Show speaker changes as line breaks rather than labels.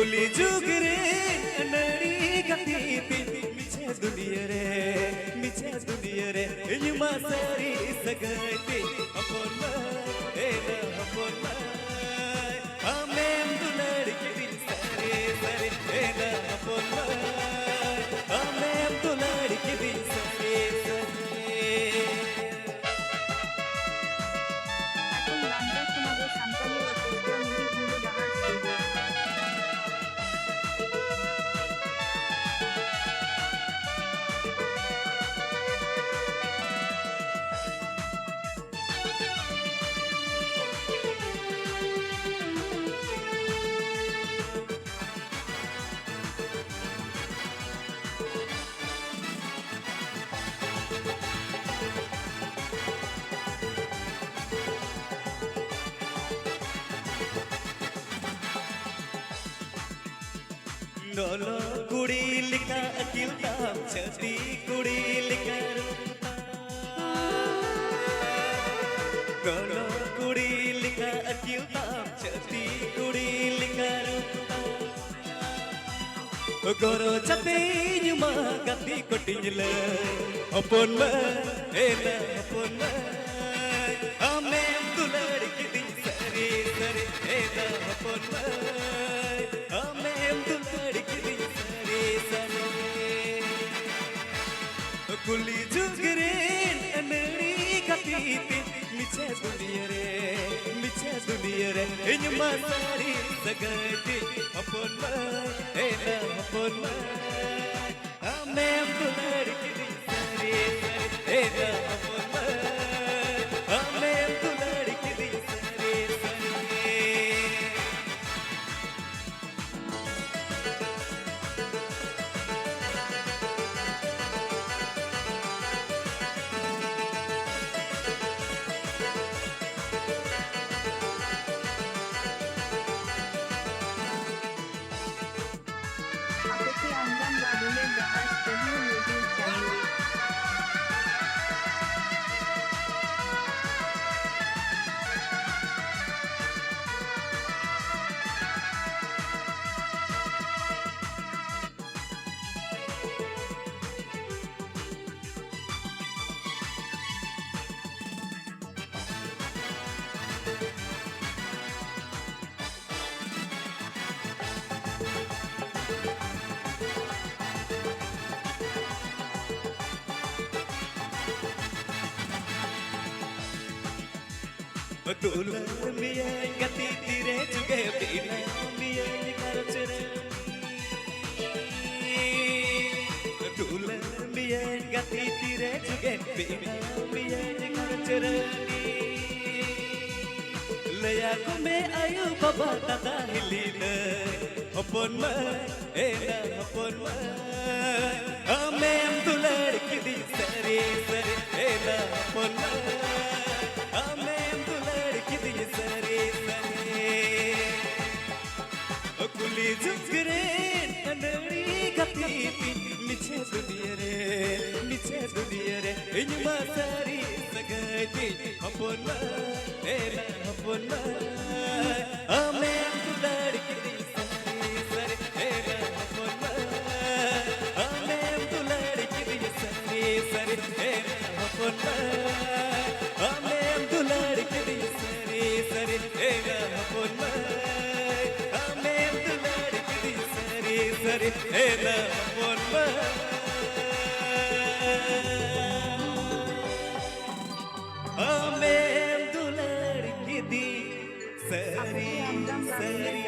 कुली जुगरे नड़ी गतीती मिचे दुनिया रे युमा सारी सगाती अपन एना अपन हमें दुलड़ के दिल सारे सारे एना अपन हमें दुलड़ के दिल सारे सारे नोलो कुड़ी लिखा अकिल ताम छती कुड़ी लिखा नोलो कुड़ी लिखा अकिल ताम छती कुड़ी लिखा गोरो चते युमा गति कोटिंजले अपन एना अपन हमें दुलड़ के दिन सरे सरे एना अपन कुली जुगरे नड़ी गतीती मिचे दुनिया रे इनमा सारी सगाती अपन एना अपन हमें दुलड़ के दिन सारे सारे एना अपन हमें दुलड़ के दिन सारे सारे दुल्हन मिया गति तेरे जुगे बिना मिया करचरे दुल्हन मिया गति तेरे जुगे बिना मिया करचरे लया को में आयु बाबा दादा हिलीने अपन एना अपन हमें दुलड़ के दी सरे सरे एना अपन कुली जुगरे नड़ी गतीती मिचे दुनिया रे इनमा सारी सगाती अपन एना अपन हमें दुलड़ के दिल सारे सारे एना अपन हमें दुलड़ के दिल सारे सारे एना अपन हमें दुलड़ के दिल सारे सारे एना अपन सरे एना अपन हमें दुलड़ के दी सरी सरी